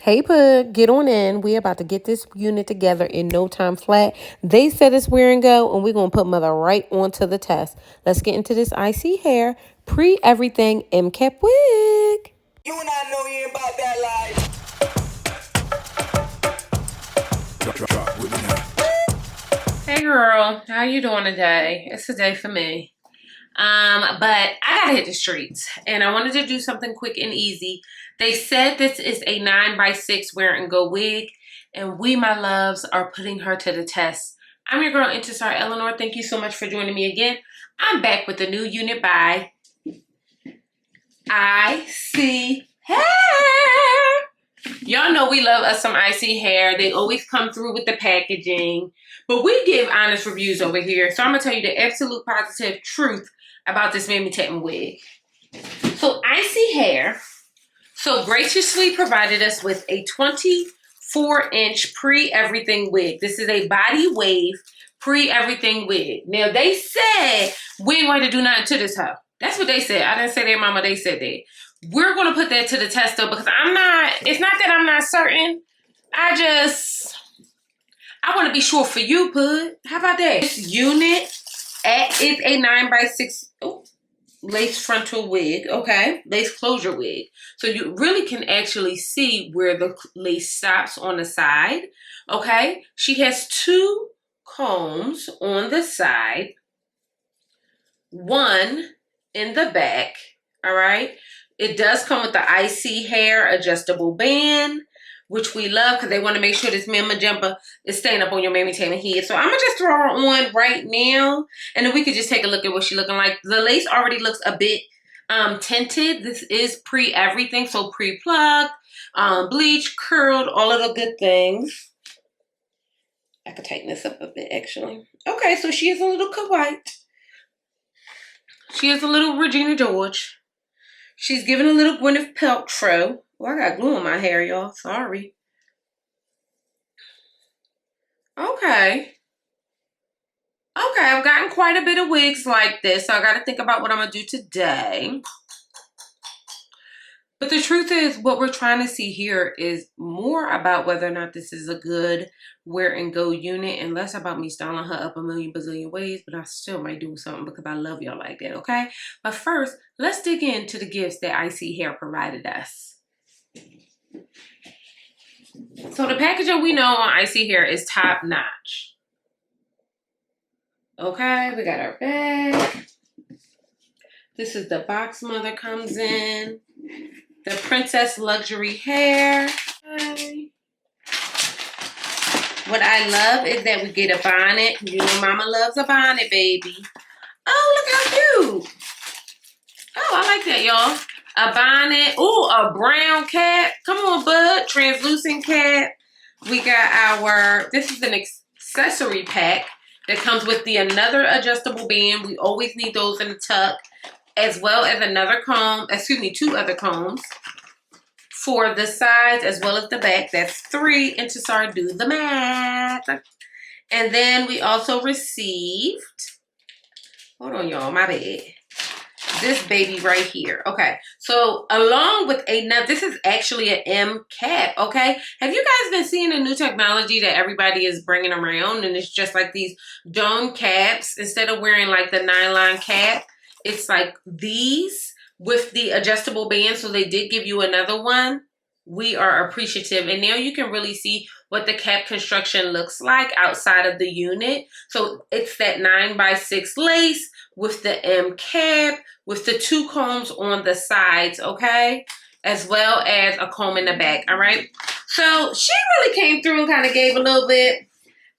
Hey, Pug, get on in. We're about to get this unit together in no time flat. They said it's wear and go, and we're going to put Mother right onto the test. Let's get into this ISEE hair, pre-everything MCAP wig. You and I know you ain't about that life. Hey girl, how you doing today? It's a day for me. But I gotta hit the streets and I wanted to do something quick and easy. They said this is a 9x6 wear and go wig, and we, my loves, are putting her to the test. I'm your girl, Inventor Eleanor. Thank you so much for joining me again. I'm back with a new unit by ISEE Hair. Y'all know we love us some ISEE hair. They always come through with the packaging, but we give honest reviews over here. So I'm gonna tell you the absolute positive truth about this Mammy Tatman wig. So ISEE Hair so graciously provided us with a 24-inch pre-everything wig. This is a body wave pre-everything wig. Now they said we ain't going to do nothing to this hoe. That's what they said. I didn't say that, mama. They said that. We're going to put that to the test though, because it's not that I'm not certain. I want to be sure for you, Pud. How about that? This unit is a 9x6 lace frontal wig, okay? Lace closure wig. So you really can actually see where the lace stops on the side, okay? She has 2 combs on the side, 1 in the back, all right? It does come with the ISEE Hair adjustable band, which we love because they want to make sure this mama jumper is staying up on your Mammy Tatman head. So I'm going to just throw her on right now, and then we could just take a look at what she's looking like. The lace already looks a bit tinted. This is pre-everything, so pre-plucked, bleached, curled, all of the good things. I could tighten this up a bit, actually. Okay, so she is a little kawaii. She is a little Regina George. She's giving a little Gwyneth Paltrow. Well, I got glue on my hair, y'all. Sorry. Okay, I've gotten quite a bit of wigs like this, so I got to think about what I'm going to do today. But the truth is, what we're trying to see here is more about whether or not this is a good wear and go unit, and less about me styling her up a million bazillion ways, but I still might do something because I love y'all like that, okay? But first, let's dig into the gifts that ISEE Hair provided us. So the packaging we know on ISEE Hair is top notch. Okay, we got our bag. This is the box Mother comes in. The Princess Luxury Hair. Okay. What I love is that we get a bonnet. You know mama loves a bonnet, baby. Oh, look how cute. Oh, I like that, y'all. A bonnet. Ooh, a brown cap. Come on, bud. Translucent cap. We got our, this is an accessory pack that comes with the another adjustable band. We always need those in the tuck. As well as another comb, 2 other combs for the sides as well as the back. That's 3. Intisar, do the math. And then we also received, hold on y'all, my bad. This baby right here. Okay, so along with another, this is actually an M cap, okay? Have you guys been seeing a new technology that everybody is bringing around, and it's just like these dome caps? Instead of wearing like the nylon cap, it's like these with the adjustable band. So they did give you another one. We are appreciative. And now you can really see what the cap construction looks like outside of the unit. So it's that 9x6 lace with the M cap, with the 2 combs on the sides, okay? As well as a comb in the back, all right? So she really came through and kind of gave a little bit.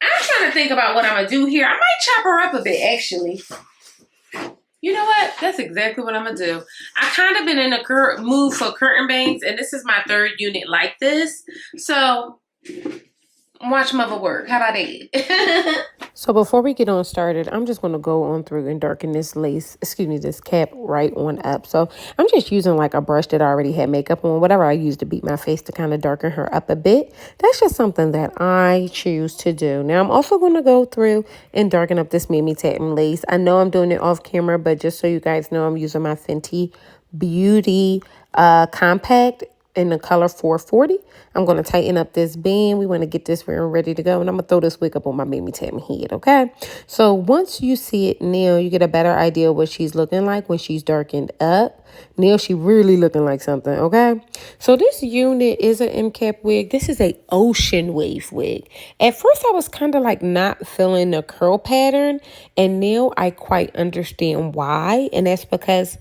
I'm trying to think about what I'm going to do here. I might chop her up a bit, actually. You know what? That's exactly what I'm going to do. I kind of been in a mood for curtain bangs, and this is my 3rd unit like this. So, watch mother work. How about that? So before we get on started, I'm just going to go on through and darken this this cap right on up. So I'm just using like a brush that I already had makeup on, whatever I used to beat my face to kind of darken her up a bit. That's just something that I choose to do. Now I'm also going to go through and darken up this Mammy Tatman lace. I know I'm doing it off camera, but just so you guys know, I'm using my Fenty Beauty compact in the color 440. I'm going to tighten up this band. We want to get this ready to go. And I'm going to throw this wig up on my baby Tammy head, okay? So once you see it now, you get a better idea of what she's looking like when she's darkened up. Now she really looking like something, okay? So this unit is an MCAP wig. This is a ocean wave wig. At first, I was kind of like not feeling the curl pattern. And now I quite understand why. And that's because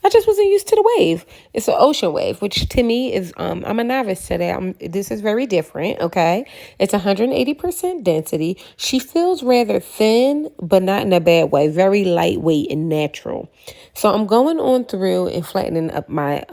I just wasn't used to the wave. It's an ocean wave, which to me is, I'm a novice to that. This is very different, okay? It's 180% density. She feels rather thin, but not in a bad way. Very lightweight and natural. So I'm going on through and flattening up my,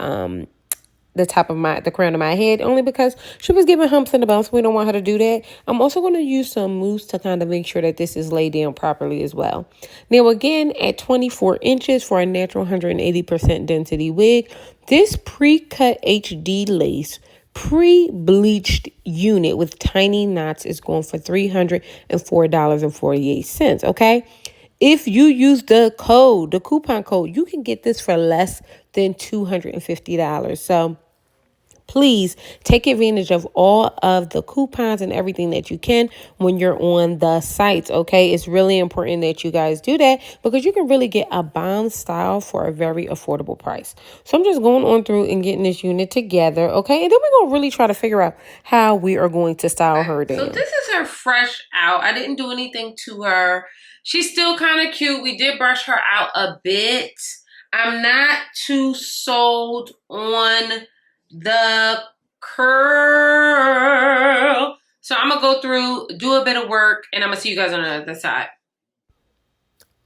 the crown of my head, only because she was giving humps in the bumps. We don't want her to do that. I'm also going to use some mousse to kind of make sure that this is laid down properly as well. Now, again, at 24 inches for a natural 180% density wig, this pre-cut HD lace pre-bleached unit with tiny knots is going for $304.48, okay? If you use the coupon code, you can get this for less than $250. So please take advantage of all of the coupons and everything that you can when you're on the sites, okay? It's really important that you guys do that because you can really get a bomb style for a very affordable price. So I'm just going on through and getting this unit together, okay? And then we're going to really try to figure out how we are going to style her down. So this is her fresh out. I didn't do anything to her. She's still kind of cute. We did brush her out a bit. I'm not too sold on the curl. So I'm going to go through, do a bit of work, and I'm going to see you guys on the other side.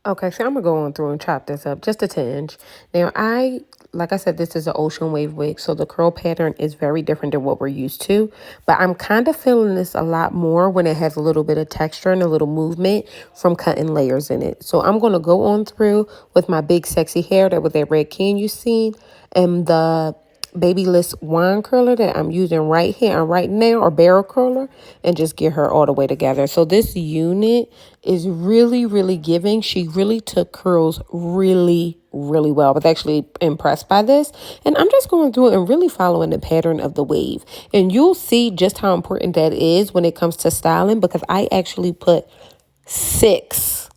Okay, so I'm going to go on through and chop this up just a tinge. Now, like I said, this is an ocean wave wig, so the curl pattern is very different than what we're used to. But I'm kind of feeling this a lot more when it has a little bit of texture and a little movement from cutting layers in it. So I'm going to go on through with my big sexy hair with that red can you seen and the Babyliss wand curler that I'm using right here and right now, or barrel curler, and just get her all the way together. So this unit is really, really giving. She really took curls really well. I was actually impressed by this. And I'm just going through and really following the pattern of the wave. And you'll see just how important that is when it comes to styling, because I actually put 6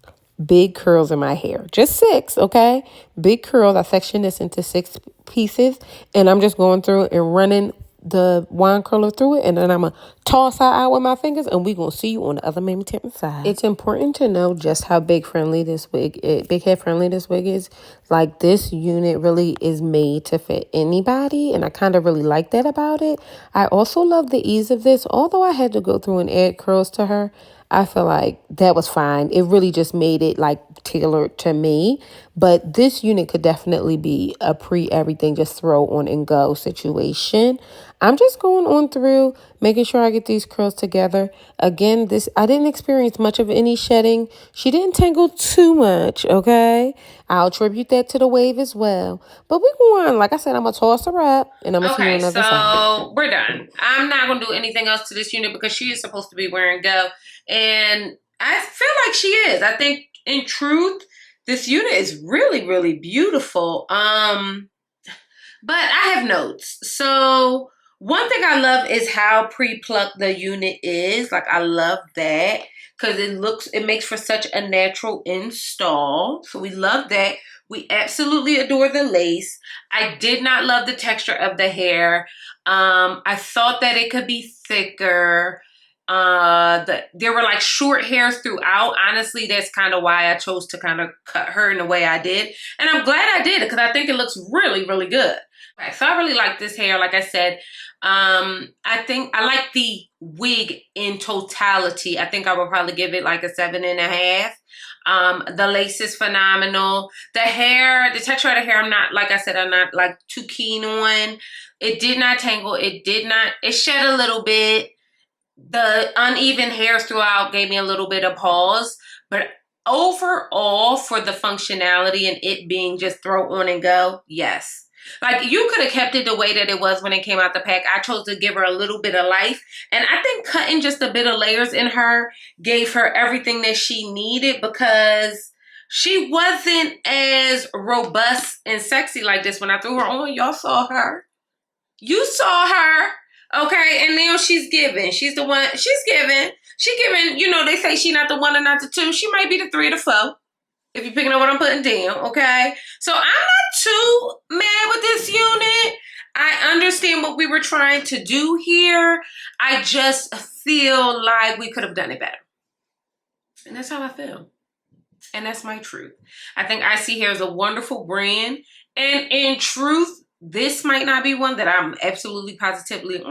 big curls in my hair. Just 6, okay? Big curls. I section this into 6 pieces, and I'm just going through and running the wand curler through it, and then I'm going to toss her out with my fingers, and we're going to see you on the other Mammy Tim side. It's important to know just how big head friendly this wig is. Like, this unit really is made to fit anybody, and I kind of really like that about it. I also love the ease of this. Although I had to go through and add curls to her, I feel like that was fine. It really just made it like tailored to me. But this unit could definitely be a everything just throw on and go situation. I'm just going on through, making sure I get these curls together. Again, I didn't experience much of any shedding. She didn't tangle too much, okay? I'll attribute that to the wave as well. But we're going, like I said, I'm going to toss her up, and I'm going to see you on the other side. So we're done. I'm not going to do anything else to this unit because she is supposed to be wearing go. And I feel like she is. I think, in truth, this unit is really, really beautiful. But I have notes. So one thing I love is how pre-plucked the unit is. Like, I love that because it makes for such a natural install. So we love that. We absolutely adore the lace. I did not love the texture of the hair. I thought that it could be thicker. There were like short hairs throughout. Honestly, that's kind of why I chose to kind of cut her in the way I did. And I'm glad I did it because I think it looks really, really good. Okay, so I really like this hair. Like I said, I think I like the wig in totality. I think I would probably give it like a 7.5. The lace is phenomenal. The hair, the texture of the hair, I'm not like too keen on. It did not tangle. It shed a little bit. The uneven hairs throughout gave me a little bit of pause, but overall, for the functionality and it being just throw on and go, yes. Like, you could have kept it the way that it was when it came out the pack. I chose to give her a little bit of life, and I think cutting just a bit of layers in her gave her everything that she needed because she wasn't as robust and sexy like this when I threw her on. Y'all saw her. You saw her, okay, and now she's giving. She's the one, she's giving. She giving, you know, they say she not the one or not the two. She might be the 3 or the 4, if you're picking up what I'm putting down, okay? So I'm not too mad with this unit. I understand what we were trying to do here. I just feel like we could have done it better. And that's how I feel. And that's my truth. I think ISEE Hair is a wonderful brand. And in truth, this might not be one that I'm absolutely positively in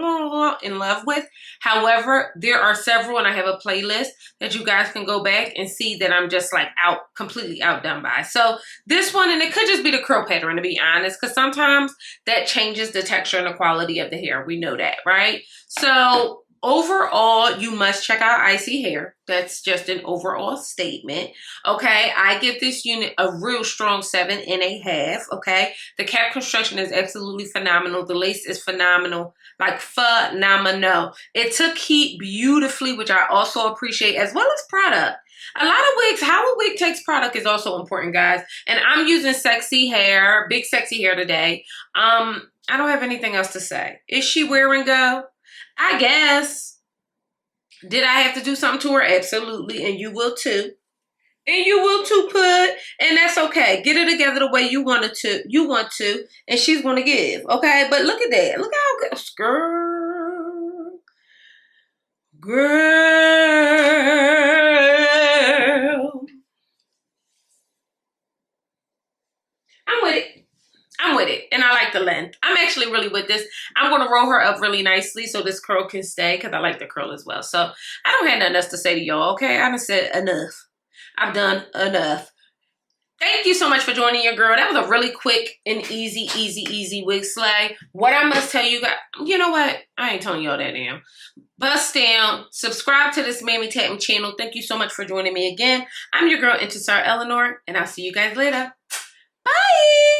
love with. However, there are several, and I have a playlist that you guys can go back and see that I'm just like completely outdone by. So this one, and it could just be the curl pattern, to be honest, because sometimes that changes the texture and the quality of the hair. We know that, right? So overall, you must check out ISEE Hair. That's just an overall statement. Okay, I give this unit a real strong 7.5. Okay, the cap construction is absolutely phenomenal. The lace is phenomenal, like phenomenal. It took heat beautifully, which I also appreciate, as well as product. A lot of wigs, how a wig takes product is also important, guys. And I'm using Sexy Hair, Big Sexy Hair today. I don't have anything else to say. Is she wearing go? I guess. Did I have to do something to her? Absolutely. And you will too. And you will too, Put. And that's okay. Get it together the way you want to. And she's going to give. Okay? But look at that. Look how good. Girl. I'm with it. I'm with it, and I like the length. I'm actually really with this. I'm going to roll her up really nicely so this curl can stay, because I like the curl as well. So I don't have nothing else to say to y'all, okay? I done said enough. I've done enough. Thank you so much for joining your girl. That was a really quick and easy wig slay. What I must tell you guys, you know what? I ain't telling y'all that damn. Bust down. Subscribe to this Mammy Tatum channel. Thank you so much for joining me again. I'm your girl, Intisar Eleanor, and I'll see you guys later.